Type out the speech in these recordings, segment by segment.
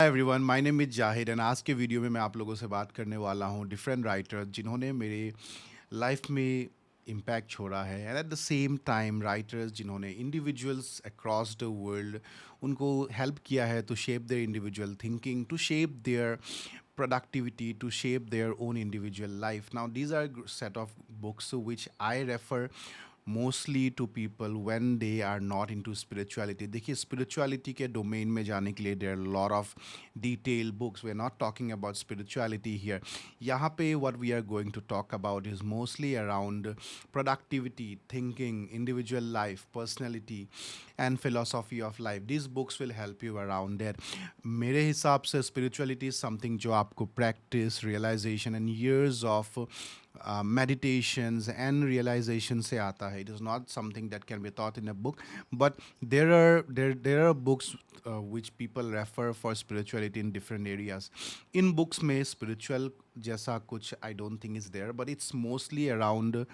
Everyone, my name is Zahid and आज के video में मैं आप लोगों से बात करने वाला हूँ डिफरेंट राइटर जिन्होंने मेरे लाइफ में इम्पैक्ट छोड़ा है and at the same time writers जिन्होंने इंडिविजुअल्स अक्रॉस द वर्ल्ड उनको हेल्प किया है to shape their individual thinking, to shape their productivity, to shape their own individual life. Now these are set of books which I refer mostly to people when they are not into spirituality. देखिए spirituality के domain में जाने के लिए there are a lot of detailed books. We're not talking about spirituality here. यहाँ पे what we are going to talk about is mostly around productivity, thinking, individual life, personality and philosophy of life. These books will help you around there. मेरे हिसाब से spirituality is something जो आपको practice, realization and years of meditations and realization से आता है. It is not something that can be taught in a book, but there are books which people refer for spirituality in different areas. In books में spiritual जैसा कुछ I don't think is there, but it's mostly around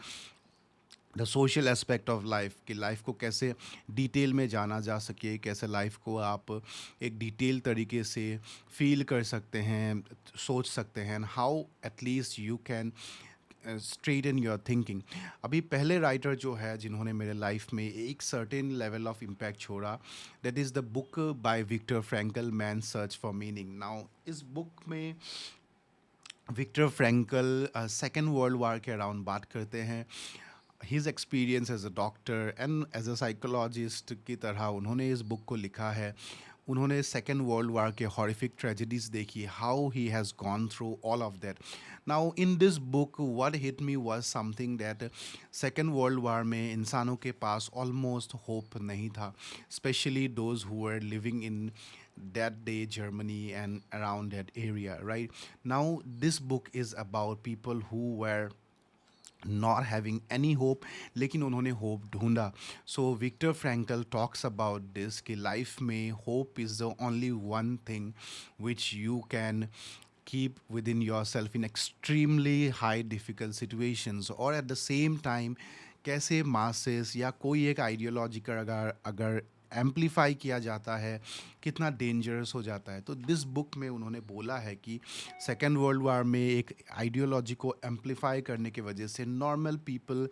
the social aspect of life कि life को कैसे detail में जाना जा सके, कैसे लाइफ को आप एक डिटेल तरीके से फील कर सकते हैं, सोच सकते हैं, how at least you can straight in your thinking. अभी पहले राइटर जो है जिन्होंने मेरे लाइफ में एक सर्टेन लेवल ऑफ इम्पैक्ट छोड़ा, that is the book by Viktor Frankl, man search for meaning. Now इस बुक में Viktor Frankl second world war के अराउंड बात करते हैं. His experience as a doctor and as a psychologist की तरह उन्होंने इस बुक को लिखा है. उन्होंने सेकेंड वर्ल्ड वार के हॉरिफिक ट्रेजेडीज देखी, how he has gone through all of that. Now in this book what hit me was something that second world war में इंसानों के पास ऑलमोस्ट होप नहीं था, specially those who are living in that day Germany and around that area, right? Now this book is about people who were not having any hope, लेकिन उन्होंने hope ढूंढा. So Victor Frankl talks about this कि life में hope is the only one thing which you can keep within yourself in extremely high difficult situations. और at the same time कैसे masses या कोई एक ideology का अगर अगर एम्पलीफाई किया जाता है, कितना डेंजरस हो जाता है. तो दिस बुक में उन्होंने बोला है कि सेकेंड वर्ल्ड वार में एक आइडियोलॉजी को एम्पलीफाई करने की वजह से नॉर्मल पीपल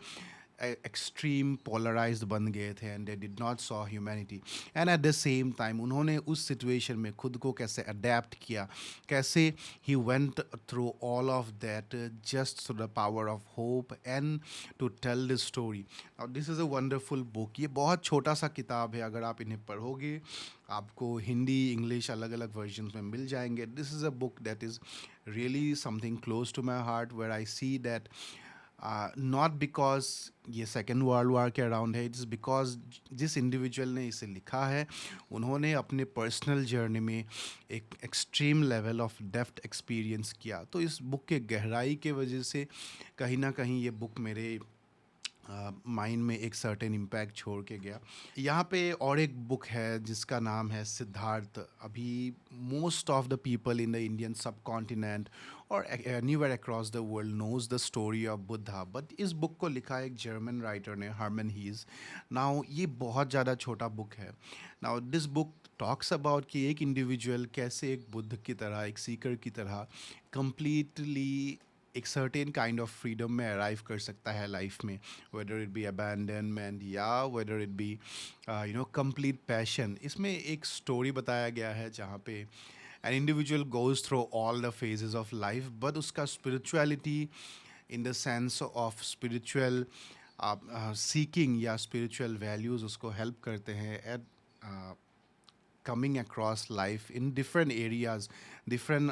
एक्सट्रीम पोलराइज्ड बन गए थे and they did not saw humanity. And at the same time उन्होंने उस सिचुएशन में खुद को कैसे अडेप्ट किया, कैसे he went through all of that just through the power of hope and to tell the story. और this is a wonderful book. ये बहुत छोटा सा किताब है, अगर आप इन्हें पढ़ोगे आपको हिंदी इंग्लिश अलग अलग वर्जन में मिल जाएंगे. This is a book that is really something close to my heart, where I see that not because ये सेकेंड वर्ल्ड वार के अराउंड है, इट इज़ बिकॉज जिस इंडिविजुअल ने इसे लिखा है उन्होंने अपने पर्सनल जर्नी में एक extreme level of depth experience किया. तो इस बुक के गहराई के वजह से कहीं ना कहीं ये बुक मेरे माइंड में एक सर्टेन इम्पैक्ट छोड़ के गया. यहाँ पे और एक बुक है जिसका नाम है सिद्धार्थ. अभी most of the people in the Indian subcontinent और anywhere across the world knows the story of Buddha, but इस बुक को लिखा एक जर्मन राइटर ने, हर्मन हीज. नाउ ये बहुत ज़्यादा छोटा बुक है. Now this book talks about कि एक इंडिविजुअल कैसे एक बुद्ध की तरह, एक सीकर की तरह कंप्लीटली एक सर्टेन काइंड ऑफ फ्रीडम में अराइव कर सकता है लाइफ में, वेदर इट बी अबैंडनमेंट या whether it be complete passion. इसमें एक स्टोरी बताया गया है जहाँ पे an individual goes through all the phases of life, but उसका spirituality in the sense of spiritual seeking या स्पिरिचुअल वैल्यूज़ उसको हेल्प करते हैं at coming across life in different areas, different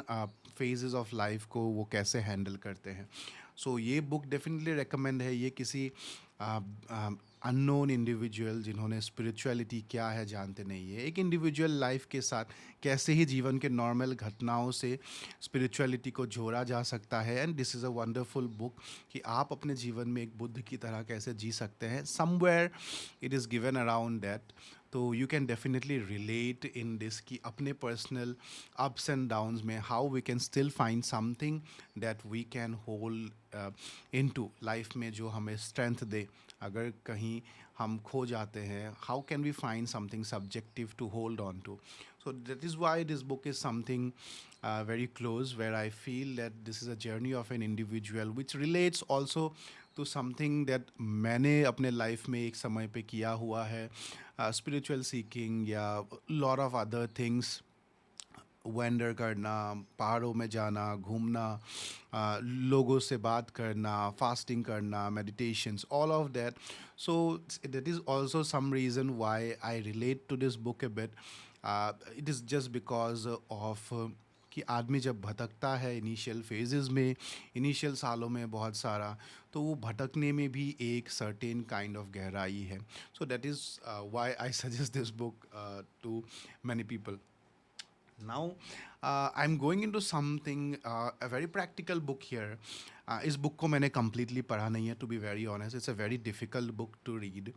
phases of life को वो कैसे handle करते हैं. सो ये बुक डेफिनेटली रिकमेंड है. ये किसी अननोन इंडिविजुअल जिन्होंने स्पिरिचुअलिटी क्या है जानते नहीं है, एक इंडिविजुअल लाइफ के साथ कैसे ही जीवन के नॉर्मल घटनाओं से स्पिरिचुअलिटी को जोड़ा जा सकता है. And this is a wonderful book कि आप अपने जीवन में एक बुद्ध की तरह कैसे जी सकते हैं. Somewhere it is given around that. तो you can definitely relate in this कि अपने पर्सनल अप्स एंड डाउन्स में how we can still find something that we can hold into life में जो हमें स्ट्रेंथ दे. अगर कहीं हम खो जाते हैं, how can we find something subjective to hold on to. So that is why this book is something very close, where I feel that this is a journey of an individual which relates also to something that मैंने अपने life में एक समय पे किया हुआ है, spiritual seeking या lot of other things, vendor करना, पहाड़ों में जाना, घूमना, लोगों से बात करना, फास्टिंग करना, meditations, all of that. So that is also some reason why I relate to this book a bit. It is just because of कि आदमी जब भटकता है इनिशियल फेजेस में, इनिशियल सालों में बहुत सारा, तो वो भटकने में भी एक सर्टेन काइंड ऑफ गहराई है. So that is why I suggest this book to many people. Now, I'm going into something, a very practical book here. इस बुक को मैंने completely पढ़ा नहीं है, to be very honest. It's a very difficult book to read.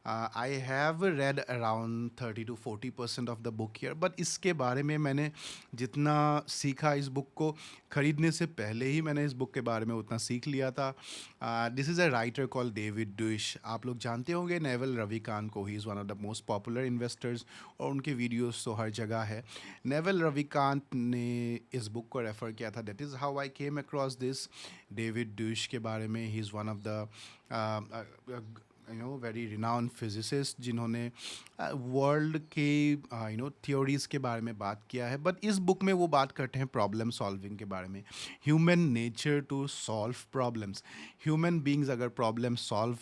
I have read around 30 to 40% of the book here, but इसके बारे में मैंने जितना सीखा इस बुक को खरीदने से पहले ही मैंने इस बुक के बारे में उतना सीख लिया था. This is a writer call David Deutsch. आप लोग जानते होंगे नेवल रविकांत को. He is one of the most popular investors और उनके वीडियोस तो हर जगह है. नेवल रविकांत ने इस बुक को रेफ़र किया था. That is how I came across this. David Deutsch के बारे में, he is one of the very renowned physicist जिन्होंने वर्ल्ड के थ्योरीज़ के बारे में बात किया है. बट इस बुक में वो बात करते हैं प्रॉब्लम सॉल्विंग के बारे में. Human nature to solve problems. Human beings अगर प्रॉब्लम सॉल्व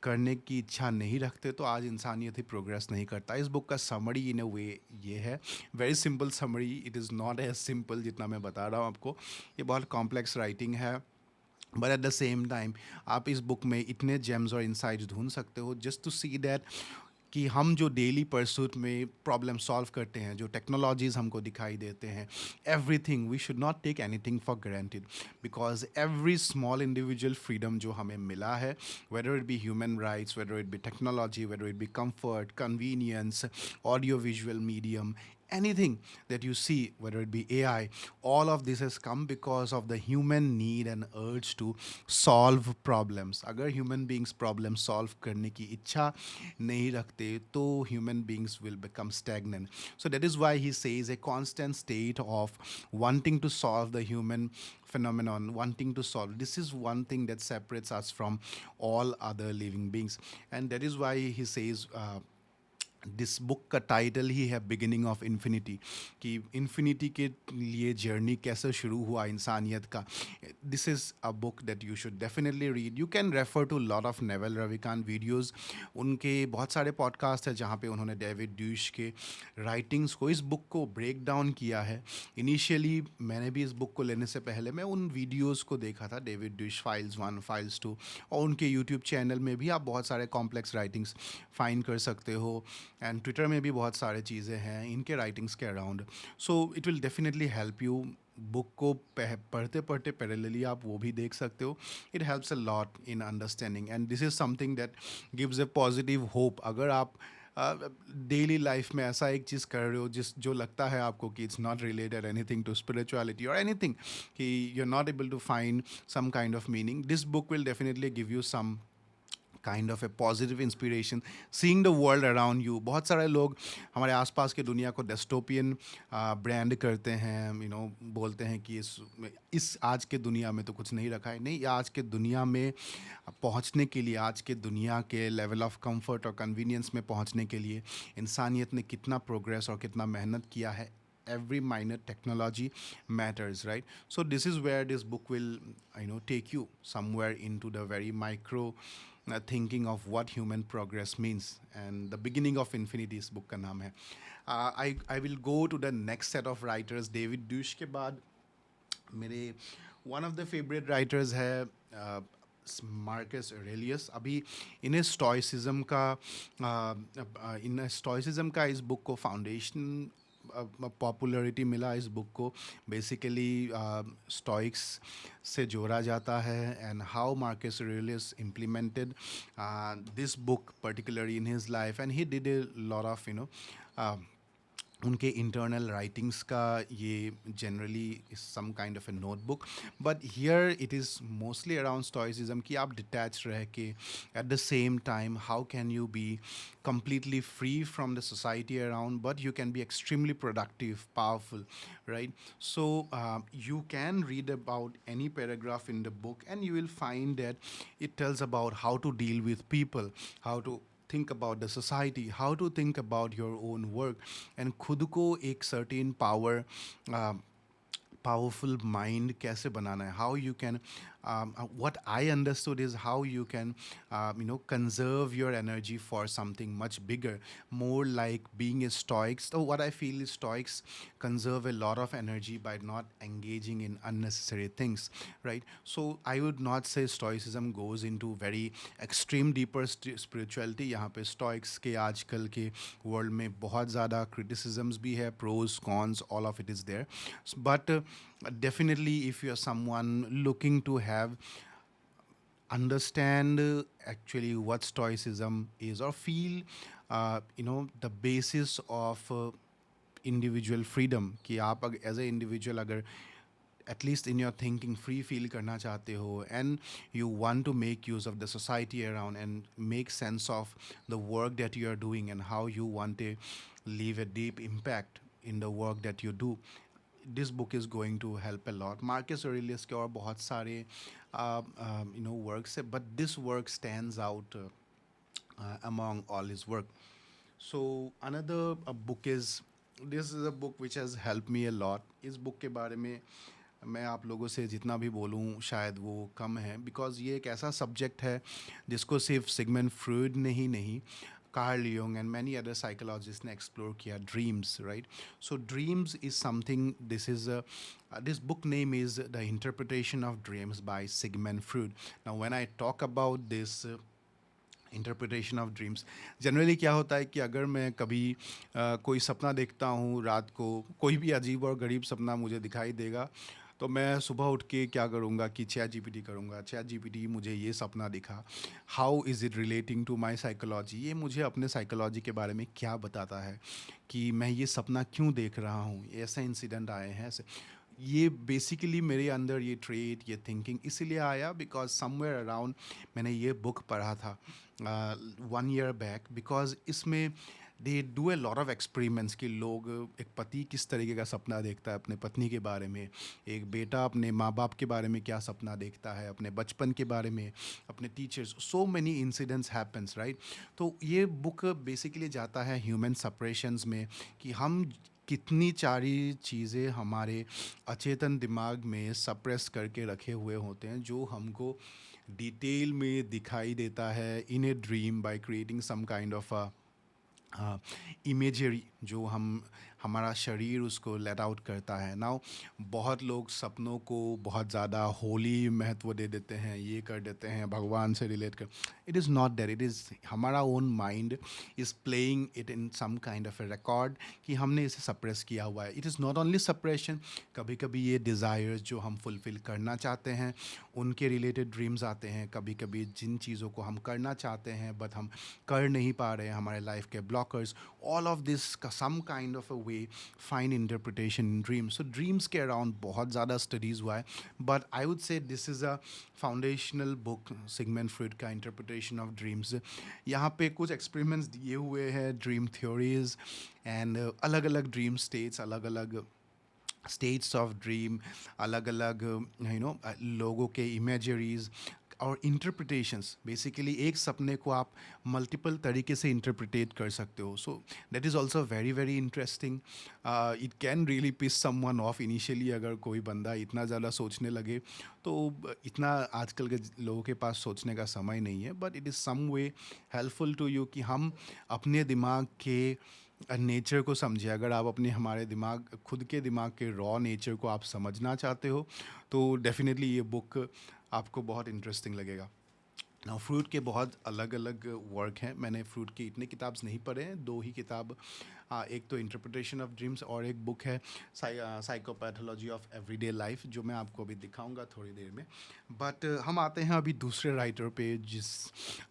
करने की इच्छा नहीं रखते तो आज इंसानियत ही प्रोग्रेस नहीं करता. इस बुक का समरी इन अ वे ये है, very simple summary. It is not as simple जितना मैं बता रहा हूँ आपको. ये बहुत कॉम्प्लेक्स राइटिंग है, but at the same time आप इस बुक में इतने जेम्स और इंसाइट्स ढूंढ सकते हो जस्ट टू सी दैट कि हम जो डेली परसूट में प्रॉब्लम सॉल्व करते हैं, जो टेक्नोलॉजीज़ हमको दिखाई देते हैं, everything, we should not take anything for granted, because every small individual freedom जो हमें मिला है, whether it be human rights, whether it be technology, whether it be comfort, convenience, audio visual medium, anything that you see, whether it be AI, all of this has come because of the human need and urge to solve problems. अगर human beings problem solve करने की इच्छा नहीं रखते तो human beings will become stagnant. So that is why he says a constant state of wanting to solve the human phenomenon, wanting to solve. This is one thing that separates us from all other living beings. And that is why he says, this book का title ही है beginning of infinity, कि infinity के लिए journey कैसे शुरू हुआ इंसानियत का. This is a book that you should definitely read. You can refer to lot of Naval Ravikant videos. उनके बहुत सारे पॉडकास्ट हैं जहाँ पे उन्होंने डेविड ड्यूश के राइटिंग्स को, इस बुक को ब्रेक डाउन किया है. इनिशियली मैंने भी इस बुक को लेने से पहले मैं उन वीडियोज़ को देखा था, डेविड ड्यूश फाइल्स 1, फाइल्स 2, और उनके यूट्यूब चैनल में भी आप बहुत सारे कॉम्प्लेक्स राइटिंग्स फाइंड कर सकते हो. एंड ट्विटर में भी बहुत सारे चीज़ें हैं इनके राइटिंग्स के around. So it will definitely help you. Book को पढ़ते पढ़ते पैरेलली आप वो भी देख सकते हो. It helps a lot in understanding, and this is something that gives a positive hope. अगर आप डेली लाइफ में ऐसा एक चीज़ कर रहे हो जो लगता है आपको कि it's not related anything to spirituality और एनीथिंग, कि you are not able to find some kind of meaning, this book will definitely give you some kind of a positive inspiration, seeing the world around you. बहुत सारे लोग हमारे आसपास की दुनिया को डेस्टोपियन ब्रांड करते हैं, बोलते हैं कि इस आज के दुनिया में तो कुछ नहीं रखा है. नहीं, आज के दुनिया में पहुंचने के लिए, आज के दुनिया के लेवल ऑफ कंफर्ट और कन्वीनियंस में पहुंचने के लिए इंसानियत ने कितना प्रोग्रेस और कितना मेहनत किया है. Every minor technology matters, right? So this is where this book will take you somewhere into the very micro thinking of what human progress means, and the beginning of infinity इस book का नाम है. I will go to the next set of writers. David Deutsche के बाद मेरे one of the favorite writers है Marcus Aurelius. अभी इन्हें स्टोइसिज्म का इस बुक को फाउंडेशन पॉपुलरिटी मिला. इस बुक को बेसिकली स्टोइक्स से जोड़ा जाता है, and how Marcus Aurelius implemented this book particularly in his life, and he did a lot of उनके इंटरनल राइटिंग्स का ये generally some kind of a notebook, but here it is mostly around stoicism कि आप detach रह के at the same time how can you be completely free from the society around, but you can be extremely productive, powerful, right? So you can read about any paragraph in the book and you will find that it tells about how to deal with people, how to think about the society, how to think about your own work, and खुद को एक certain power, powerful mind कैसे बनाना है, how you can, what I understood is how you can, conserve your energy for something much bigger, more like being a stoic. So what I feel is stoics conserve a lot of energy by not engaging in unnecessary things, right? So I would not say stoicism goes into very extreme deeper spirituality. यहाँ पे stoics के आजकल के world में बहुत ज़्यादा criticisms भी है, pros cons, all of it is there. But definitely if you're someone looking to have understand actually what stoicism is, or feel the basis of individual freedom, कि आप एज ए इंडिविजुअल अगर at least in your thinking free feel karna chahte ho, and you want to make use of the society around and make sense of the work that you are doing and how you want to leave a deep impact in the work that you do, this book is going to help a lot. Marcus Aurelius के और बहुत सारे works है, but this work stands out among all his work. So another book is, this is a book which has helped me a lot. इस book के बारे में मैं आप लोगों से जितना भी बोलूँ शायद वो कम है, बिकॉज ये एक ऐसा सब्जेक्ट है जिसको सिर्फ सिगमंड फ्रॉयड ने ही नहीं, Carl Jung and many other psychologist ने एक्सप्लोर किया, dreams, right? So dreams is something, this book name is The Interpretation of Dreams by Sigmund Freud. Now when I talk about this interpretation of dreams, generally क्या होता है कि अगर मैं कभी कोई सपना देखता हूँ रात को, कोई भी अजीब और गरीब सपना मुझे दिखाई देगा, तो मैं सुबह उठ के क्या करूँगा कि चैट जीपीटी करूँगा, चैट जीपीटी मुझे ये सपना दिखा, how is it relating to my psychology, ये मुझे अपने साइकोलॉजी के बारे में क्या बताता है कि मैं ये सपना क्यों देख रहा हूँ, ऐसे इंसिडेंट आए हैं ऐसे। ये बेसिकली मेरे अंदर ये ट्रेट, ये थिंकिंग इसीलिए आया बिकॉज समवेयर अराउंड मैंने ये बुक पढ़ा था 1 ईयर बैक, बिकॉज इसमें they do a lot of experiments कि लोग, एक पति किस तरीके का सपना देखता है अपने पत्नी के बारे में, एक बेटा अपने माँ बाप के बारे में क्या सपना देखता है, अपने बचपन के बारे में, अपने teachers, so many incidents happens, right? तो ये बुक बेसिकली जाता है ह्यूमन सप्रेशंस में कि हम कितनी सारी चीज़ें हमारे अचेतन दिमाग में सप्रेस करके रखे हुए होते हैं, जो हमको डिटेल में दिखाई देता है in a dream by creating some kind of imagery, जो हमारा शरीर उसको लेट आउट करता है। नाउ बहुत लोग सपनों को बहुत ज़्यादा होली महत्व दे देते हैं, ये कर देते हैं, भगवान से रिलेट कर, it is not that, it is हमारा own mind is playing it in some kind of a record कि हमने इसे सप्रेस किया हुआ है। It is not only suppression, कभी कभी ये डिज़ायर्स जो हम फुलफ़िल करना चाहते हैं उनके रिलेटेड ड्रीम्स आते हैं, कभी कभी जिन चीज़ों को हम करना चाहते हैं बट हम कर नहीं पा रहे हैं, हमारे लाइफ के ब्लॉकर्स, ऑल ऑफ दिस का some kind of a way find interpretation in dreams. So dreams के अराउंड बहुत ज़्यादा स्टडीज़ हुआ है, but I would say this is a foundational book, Sigmund Freud का इंटरप्रिटेशन ऑफ ड्रीम्स। यहाँ पे कुछ एक्सपेरिमेंट्स दिए हुए हैं, ड्रीम थ्योरीज एंड अलग अलग ड्रीम स्टेट्स, अलग अलग स्टेट्स ऑफ ड्रीम, अलग अलग लोगों के इमेजरीज और इंटरप्रिटेशंस। बेसिकली एक सपने को आप मल्टीपल तरीके से इंटरप्रिटेट कर सकते हो, so that is also very very interesting. It can really piss someone off initially, अगर कोई बंदा इतना ज़्यादा सोचने लगे तो इतना आजकल के लोगों के पास सोचने का समय नहीं है, but it is some way helpful to you कि हम अपने दिमाग के नेचर को समझे। अगर आप अपने हमारे दिमाग, खुद के दिमाग के रॉ नेचर को आप समझना चाहते हो तो डेफिनेटली ये बुक आपको बहुत इंटरेस्टिंग लगेगा। नाउ फ्रूट के बहुत अलग अलग वर्क हैं, मैंने फ्रूट के इतने किताब्स नहीं पढ़े हैं, 2 ही किताब एक तो इंटरप्रिटेशन ऑफ ड्रीम्स और एक बुक है साइकोपैथोलॉजी ऑफ एवरीडे लाइफ, जो मैं आपको अभी दिखाऊंगा थोड़ी देर में। बट हम आते हैं अभी दूसरे राइटर पे, जिस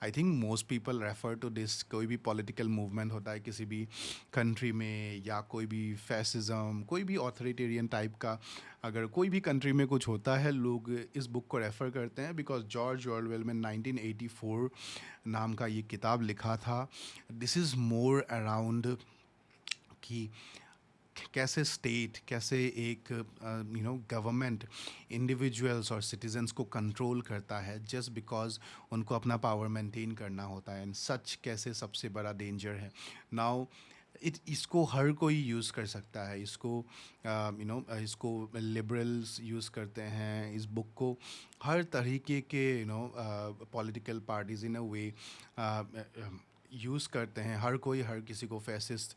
I think most people refer to this. कोई भी पॉलिटिकल मूवमेंट होता है किसी भी कंट्री में, या कोई भी फैसिज्म, कोई भी ऑथोरिटेरियन टाइप का अगर कोई भी कंट्री में कुछ होता है, लोग इस बुक को रेफ़र करते हैं, बिकॉज जॉर्ज ऑरवेल में 1984 नाम का ये किताब लिखा था। दिस इज़ मोर अराउंड कि कैसे स्टेट, कैसे एक गवर्नमेंट इंडिविजुअल्स और सिटीजन्स को कंट्रोल करता है जस्ट बिकॉज उनको अपना पावर मेंटेन करना होता है, एंड सच कैसे सबसे बड़ा डेंजर है। नाउ इसको हर कोई यूज़ कर सकता है, इसको इसको लिबरल्स यूज़ करते हैं, इस बुक को हर तरीके के political parties in a way use करते हैं। हर कोई हर किसी को फैसिस्ट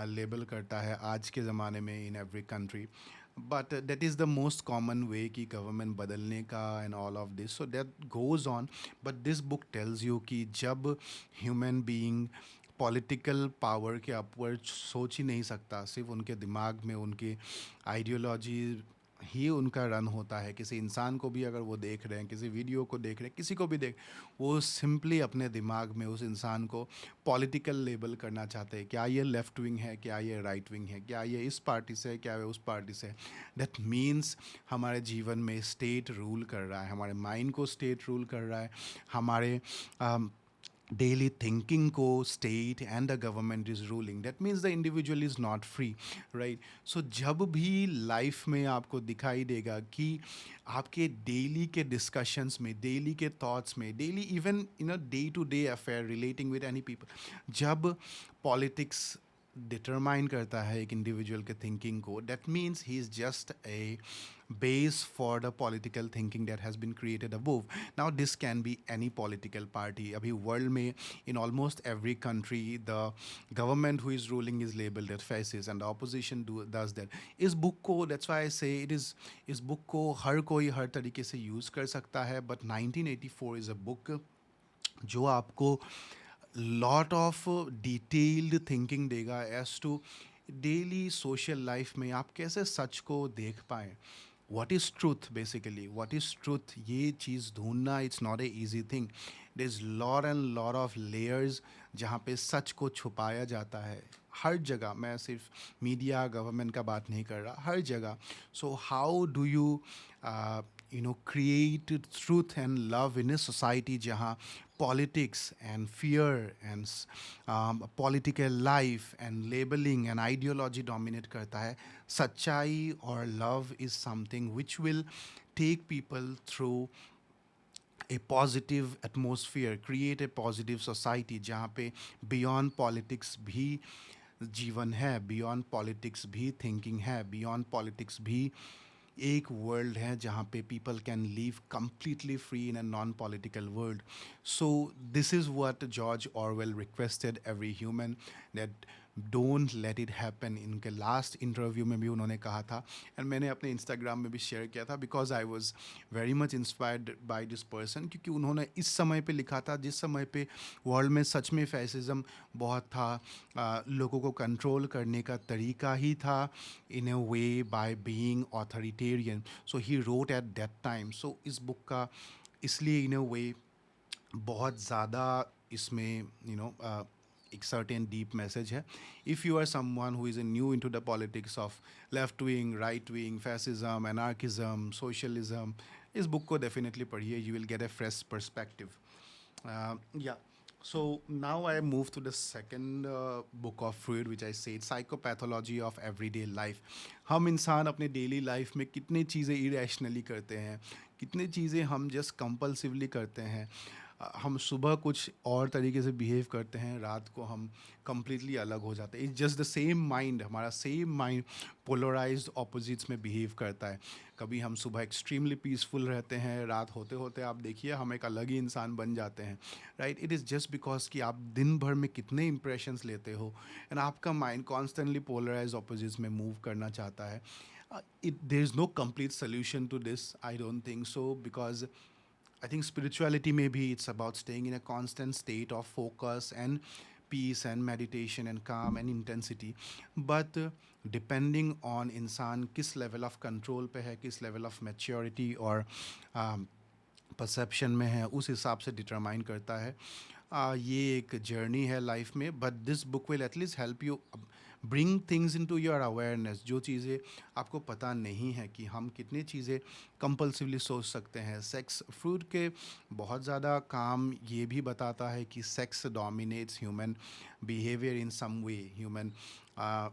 लेबल करता है आज के ज़माने में in every country, but that is the most common वे कि गवर्नमेंट बदलने का and all of this, so that goes on. But this book tells you कि जब ह्यूमन बीइंग पॉलिटिकल पावर के अपवर्ड सोच ही नहीं सकता, सिर्फ उनके दिमाग में उनकी आइडियोलॉजी ही उनका रन होता है। किसी इंसान को भी अगर वो देख रहे हैं, किसी वीडियो को देख रहे हैं, किसी को भी देख, वो सिंपली अपने दिमाग में उस इंसान को पॉलिटिकल लेबल करना चाहते हैं। क्या ये लेफ़्ट विंग है, क्या ये राइट विंग है, क्या ये इस पार्टी से है, क्या ये उस पार्टी से है। दैट मीन्स हमारे जीवन में स्टेट रूल कर रहा है, हमारे माइंड को स्टेट रूल कर रहा है, हमारे daily thinking को state and the government is ruling. That means the individual is not free, right? So जब भी लाइफ में आपको दिखाई देगा कि आपके डेली के डिस्कशंस में, डेली के थॉट्स में, daily even day to day affair relating with any people, जब पॉलिटिक्स डिटरमाइन करता है एक इंडिविजुअल के थिंकिंग को, that means he is just a base for the political thinking that has been created above. Now this can be any political party. Abhi world mein, in almost every country, the government who is ruling is labeled as fascist, and the opposition does that. इस book को, that's why I say it is, इस book को हर कोई हर तरीके से use कर सकता है, but 1984 is a book जो आपको लॉट ऑफ डिटेल्ड थिंकिंग देगा as to daily social life में आप कैसे सच को देख पाएँ। What is truth, basically what is truth, ये चीज़ ढूंढना it's not a easy thing. There is lot and lot of layers जहाँ पे सच को छुपाया जाता है हर जगह। मैं सिर्फ मीडिया गवर्नमेंट का बात नहीं कर रहा, हर जगह। So how do you create truth and love in a society जहाँ politics and fear and political life and labeling and ideology dominate करता है। सच्चाई और love is something which will take people through a positive atmosphere, create a positive society जहाँ पे beyond politics भी जीवन है, beyond politics भी thinking है, beyond politics भी एक वर्ल्ड है जहाँ पे people can live completely free in a non political world. So this is what George Orwell requested every human, that don't let it happen. इनके लास्ट इंटरव्यू में भी उन्होंने कहा था, एंड मैंने अपने इंस्टाग्राम में भी शेयर किया था, because I was very much inspired by this person, क्योंकि उन्होंने इस समय पे लिखा था जिस समय पे वर्ल्ड में सच में फैसिज्म बहुत था, लोगों को कंट्रोल करने का तरीका ही था in a way by being authoritarian. So he wrote at that time. So इस बुक का इसलिए इन अ वे बहुत ज़्यादा इसमें एक सर्टेन डीप मैसेज है। If you are someone who is new into the politics of left wing, right wing, fascism, anarchism, socialism, इस book को डेफिनेटली पढ़िए, you will get a fresh perspective. Yeah so now I move to the second book of Freud, which I said psychopathology of everyday life. हम इंसान अपने daily life में कितनी चीज़ें irrationally करते हैं, कितनी चीज़ें हम जस्ट कंपल्सिवली करते हैं। हम सुबह कुछ और तरीके से बिहेव करते हैं, रात को हम कम्प्लीटली अलग हो जाते हैं। It's just the same mind, हमारा सेम माइंड पोलराइज्ड ऑपोजिट्स में बिहेव करता है। कभी हम सुबह एक्सट्रीमली पीसफुल रहते हैं, रात होते होते आप देखिए हम एक अलग ही इंसान बन जाते हैं, right. It is just because कि आप दिन भर में कितने इंप्रेशंस लेते हो, एंड आपका माइंड कॉन्स्टेंटली पोलराइज ऑपोजिट्स में मूव करना चाहता है। There is no complete solution to this, I don't think so, because I think spirituality maybe it's about staying in a constant state of focus and peace and meditation and calm and intensity. But depending on इंसान किस level of control पे है, किस level of maturity और perception में है, उस हिसाब से डिटरमाइन करता है। ये एक जर्नी है लाइफ में, but this book will at least help you bring things into your awareness. जो चीज़ें आपको पता नहीं है कि हम कितनी चीज़ें कंपल्सिवली सोच सकते हैं। सेक्स फ्रूट के बहुत ज़्यादा काम ये भी बताता है कि sex dominates human behaviour in some way. Human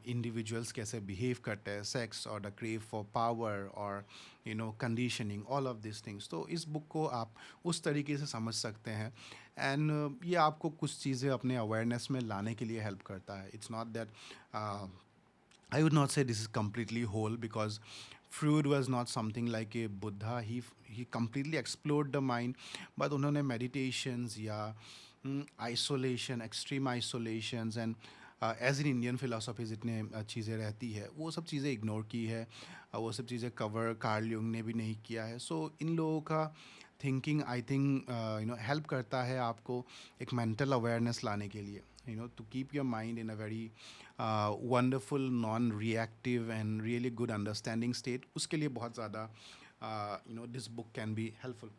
individuals कैसे बिहेव करते हैं, सेक्स और द क्रेव फॉर पावर और conditioning, all of this things. तो इस बुक को आप उस तरीके से समझ सकते हैं। एंड ये आपको कुछ चीज़ें अपने अवेयरनेस में लाने के लिए हेल्प करता है। It's not that I would not say this is completely whole, because Freud was not something like a Buddha. He completely explored the mind, but उन्होंने meditations या isolation, extreme isolations and as in Indian philosophy जितने चीज़ें रहती है वो सब चीज़ें ignore की है। वो सब चीज़ें कवर कार्ल युंग ने भी नहीं किया है। सो इन लोगों का थिंकिंग आई थिंक हेल्प करता है आपको एक मेंटल अवेयरनेस लाने के लिए, to keep your mind in a very wonderful non reactive and really good understanding state. उसके लिए बहुत ज़्यादा this book can be helpful.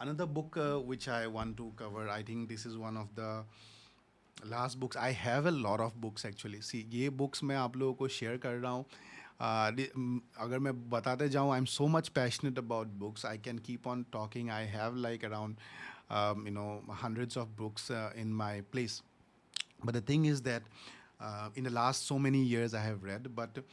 Another book which I want to cover, I think this is one of the last books. I have a lot of books actually. See, ये books मैं आप लोगों को share कर रहा हूँ। अगर मैं बताते जाऊँ, I'm so much passionate about books. I can keep on talking. I have like around hundreds of books in my place. But the thing is that in the last so many years I have read, but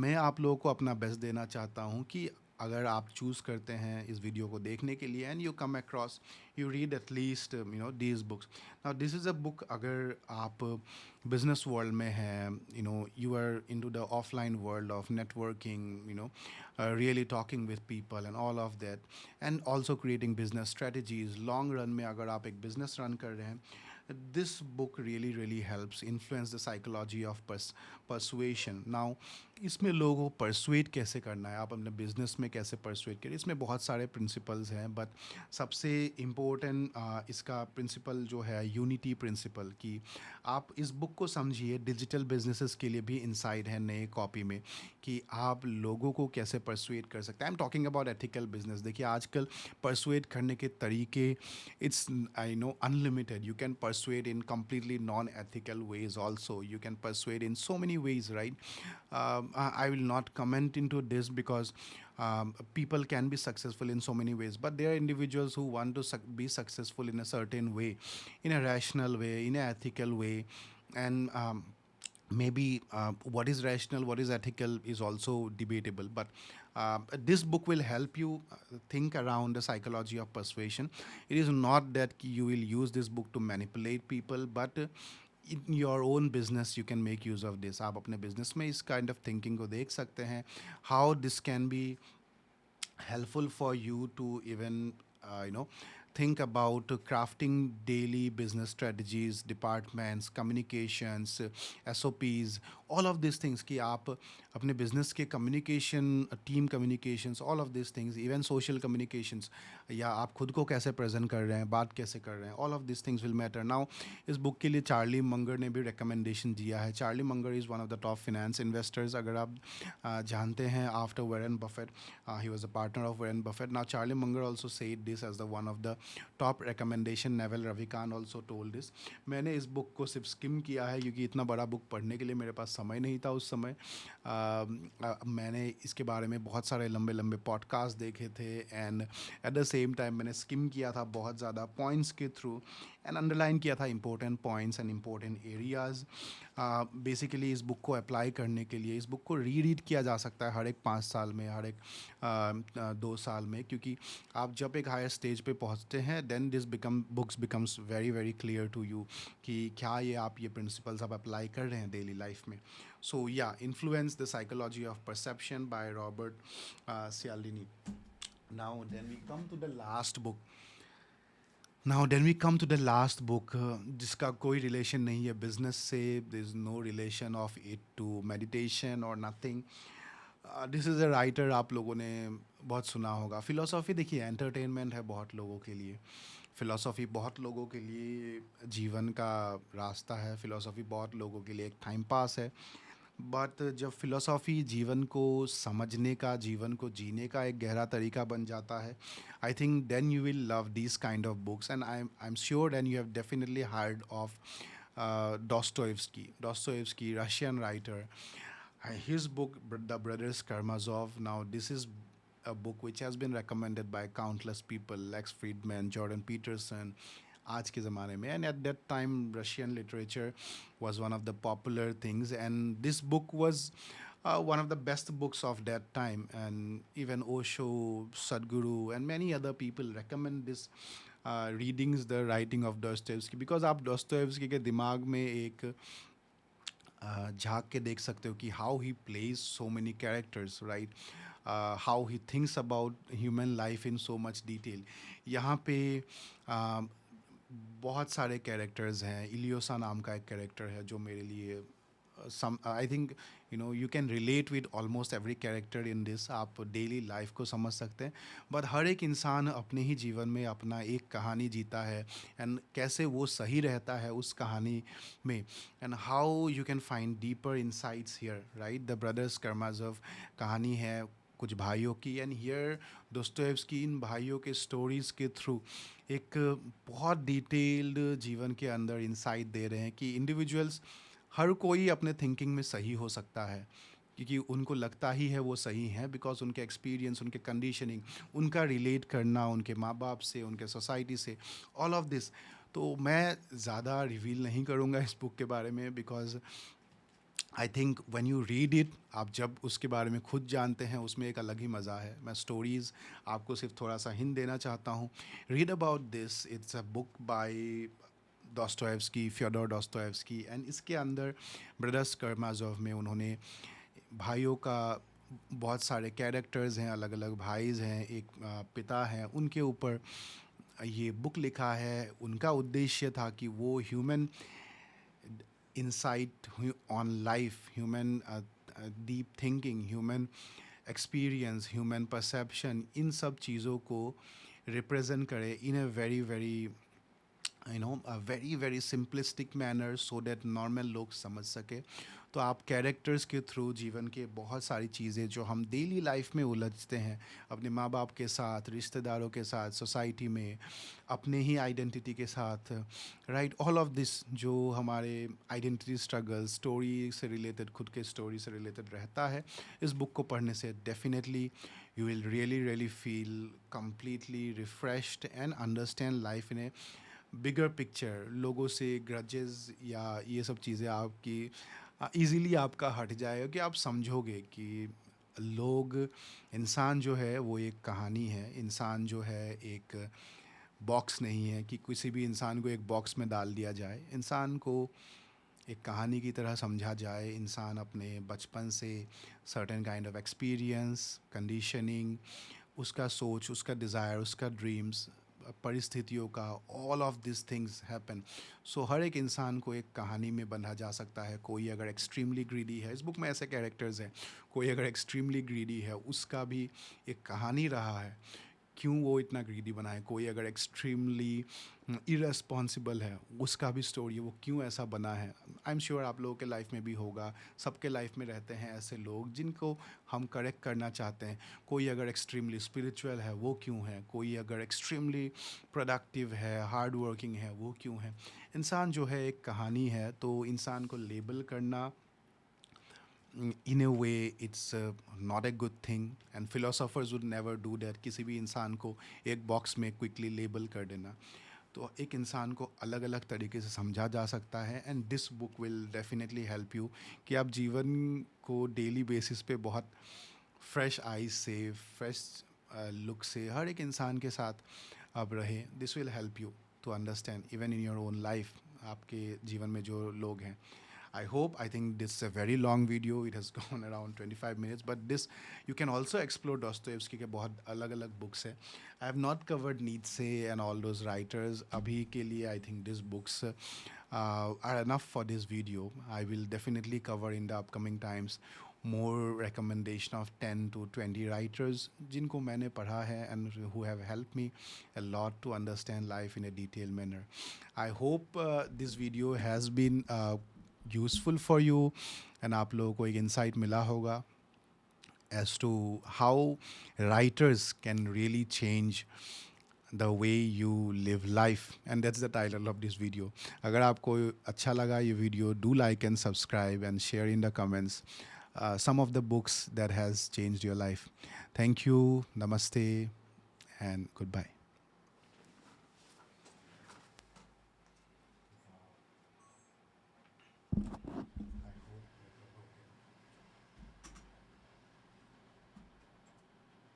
मैं आप लोगों को अपना best देना चाहता हूँ कि अगर आप चूज़ करते हैं इस वीडियो को देखने के लिए and you come across, you read at least these books. Now this is a book, अगर आप बिजनेस वर्ल्ड में हैं, you are into the offline world of networking, really talking with people and all of that, and also creating business strategies long run में, अगर आप एक business run कर रहे हैं, this book really helps influence the psychology of persuasion. Now इसमें लोगों को persuade कैसे करना है, आप अपने बिजनेस में कैसे persuade करें, इसमें बहुत सारे प्रिंसिपल्स हैं, बट सबसे इम्पोर्टेंट इसका प्रिंसिपल जो है यूनिटी प्रिंसिपल, कि आप इस बुक को समझिए डिजिटल बिजनेसेस के लिए भी इनसाइड है नए कॉपी में, कि आप लोगों को कैसे परसुएट कर सकते हैं। I am talking about ethical business. देखिए आजकल परसुएट करने के तरीके, it's I know unlimited. You can persuade in completely non-ethical ways also. You can persuade in so many ways, right? I will not comment into this because people can be successful in so many ways, but there are individuals who want to be successful in a certain way, in a rational way, in an ethical way, and maybe what is rational, what is ethical is also debatable. But this book will help you think around the psychology of persuasion. It is not that you will use this book to manipulate people, but in your own business you can make use of this. आप अपने business में इस kind of thinking को देख सकते हैं, how this can be helpful for you to even think about crafting daily business strategies, departments, communications, SOPs, all of these things, कि आप अपने business के communication, team communications, all of these things, even social communications, या आप खुद को कैसे present कर रहे हैं, बात कैसे कर रहे हैं, all of these things will matter. Now इस book के लिए चार्ली मंगर ने भी recommendation दिया है. Charlie Munger is one of the top finance investors. अगर आप जानते हैं, after Warren Buffett, he was a partner of Warren Buffett. Now Charlie Munger also said this as the one of the top recommendation. Neville Ravikant also told this. मैंने इस book को सिर्फ scheme किया है क्योंकि इतना बड़ा बुक पढ़ने के लिए मेरे पास समय नहीं था उस समय। मैंने इसके बारे में बहुत सारे लंबे लंबे पॉडकास्ट देखे थे, and at the same time मैंने स्किम किया था बहुत ज़्यादा पॉइंट्स के थ्रू, एंड अंडरलाइन किया था important points and important areas. Basically इस बुक को अप्लाई करने के लिए इस बुक को रीड किया जा सकता है हर एक 5 साल में, हर एक 2 साल में, क्योंकि आप जब एक हायर स्टेज पे पहुंचते हैं then books becomes very very clear to you कि क्या ये प्रिंसिपल्स आप अप्लाई कर रहे हैं डेली लाइफ में। So yeah, influence the psychology of perception by Robert Cialdini. Now then we come to the last book. जिसका कोई रिलेशन नहीं है बिजनेस से, there is no relation of it to meditation और nothing. This is a writer, आप लोगों ने बहुत सुना होगा। फिलोसॉफी देखिए एंटरटेनमेंट है बहुत लोगों के लिए, फ़िलॉसफ़ी बहुत लोगों के लिए जीवन का रास्ता है, फ़िलॉसफ़ी बहुत लोगों के लिए एक टाइम पास है। बट जब फ़िलॉसफ़ी जीवन को समझने का, जीवन को जीने का एक गहरा तरीका बन जाता है, I think then you will love these kind of books and I am sure and you have definitely heard of Dostoevsky, Russian writer. His book, The Brothers Karamazov. Now, this is a book which has been recommended by countless people, Lex Friedman, Jordan Peterson, आज के ज़माने में, and at that time Russian literature was one of the popular things, and this book was one of the best books of that time, and even Osho, Sadhguru, and many other people recommend this readings, the writing of Dostoevsky, because आप Dostoevsky के दिमाग में एक झांक के देख सकते हो कि how he plays so many characters, right, how he thinks about human life in so much detail. यहाँ पे uh, बहुत सारे कैरेक्टर्स हैं। इलियोसा नाम का एक कैरेक्टर है जो मेरे लिए some I think you can relate with almost every character in this. आप डेली लाइफ को समझ सकते हैं, बट हर एक इंसान अपने ही जीवन में अपना एक कहानी जीता है, एंड कैसे वो सही रहता है उस कहानी में, and how you can find deeper insights here, right. The brothers Karamazov कहानी है कुछ भाइयों की, एंड हियर दोस्तोयेव्स्की इन भाइयों के स्टोरीज़ के थ्रू एक बहुत डिटेल्ड जीवन के अंदर इंसाइट दे रहे हैं कि इंडिविजुअल्स, हर कोई अपने थिंकिंग में सही हो सकता है, क्योंकि उनको लगता ही है वो सही है, बिकॉज उनके एक्सपीरियंस, उनके कंडीशनिंग, उनका रिलेट करना उनके माँ बाप से, उनके सोसाइटी से, ऑल ऑफ दिस। तो मैं ज़्यादा रिवील नहीं करूँगा इस बुक के बारे में, because I think when you read it, आप जब उसके बारे में खुद जानते हैं, उसमें एक अलग ही मज़ा है। मैं स्टोरीज़ आपको सिर्फ थोड़ा सा हिंट देना चाहता हूँ। Read about this, it's a book by Dostoevsky, Fyodor Dostoevsky, and इसके अंदर ब्रदर्स कर्माजोव में उन्होंने भाइयों का बहुत सारे कैरेक्टर्स हैं, अलग अलग भाईज़ हैं, एक पिता हैं, उनके ऊपर ये बुक लिखा है। उनका उद्देश्य था कि वो human insight on life, human deep thinking, human experience, human perception, इन सब चीज़ों को रिप्रेजेंट करे in a very very a very very simplistic manner, so that normal लोग समझ सके। तो आप कैरेक्टर्स के थ्रू जीवन के बहुत सारी चीज़ें जो हम डेली लाइफ में उलझते हैं, अपने माँ बाप के साथ, रिश्तेदारों के साथ, सोसाइटी में, अपने ही आइडेंटिटी के साथ, राइट, ऑल ऑफ दिस जो हमारे आइडेंटिटी स्ट्रगल, स्टोरी से रिलेटेड, खुद के स्टोरी से रिलेटेड रहता है, इस बुक को पढ़ने से definitely you will really really feel completely refreshed and understand life in a bigger picture. लोगों से ग्रजेस या ये सब चीज़ें आपकी इजीली आपका हट जाएगा, कि आप समझोगे कि लोग, इंसान जो है वो एक कहानी है, इंसान जो है एक बॉक्स नहीं है कि किसी भी इंसान को एक बॉक्स में डाल दिया जाए। इंसान को एक कहानी की तरह समझा जाए। इंसान अपने बचपन से certain kind of experience, conditioning, उसका सोच, उसका डिज़ायर, उसका ड्रीम्स, परिस्थितियों का, all of this things happen. So हर एक इंसान को एक कहानी में बंधा जा सकता है। कोई अगर एक्सट्रीमली ग्रीडी है, इस बुक में ऐसे कैरेक्टर्स हैं, कोई अगर एक्सट्रीमली ग्रीडी है, उसका भी एक कहानी रहा है, क्यों वो इतना ग्रीडी बना है। कोई अगर एक्सट्रीमली इरेस्पॉन्सिबल है, उसका भी स्टोरी है, वो क्यों ऐसा बना है। आई एम श्योर आप लोगों के लाइफ में भी होगा, सबके लाइफ में रहते हैं ऐसे लोग जिनको हम करेक्ट करना चाहते हैं। कोई अगर एक्सट्रीमली स्पिरिचुअल है, वो क्यों है। कोई अगर एक्सट्रीमली प्रोडक्टिव है, हार्ड वर्किंग है, वो क्यों है। इंसान जो है एक कहानी है, तो इंसान को लेबल करना in a way it's not a good thing, and philosophers would never do that, किसी भी इंसान को एक बॉक्स में क्विकली लेबल कर देना। तो एक इंसान को अलग अलग तरीके से समझा जा सकता है, and this book will definitely help you कि आप जीवन को डेली बेसिस पे बहुत फ्रेश आइज से, फ्रेश लुक से हर एक इंसान के साथ आप रहे। This will help you to understand even in your own life, आपके जीवन में जो लोग हैं। I hope, I think this is a very long video. It has gone around 25 minutes. But this, you can also explore Dostoevsky के बहुत अलग अलग books हैं. I have not covered Nietzsche and all those writers. अभी के लिए I think these books are enough for this video. I will definitely cover in the upcoming times more recommendation of 10 to 20 writers जिनको मैंने पढ़ा है and who have helped me a lot to understand life in a detailed manner. I hope this video has been useful for you and आप लोगों को एक insight मिला होगा as to how writers can really change the way you live life, and that's the title of this video. अगर आपको अच्छा लगा ये video, do like and subscribe and share in the comments some of the books that has changed your life. Thank you, namaste, and goodbye.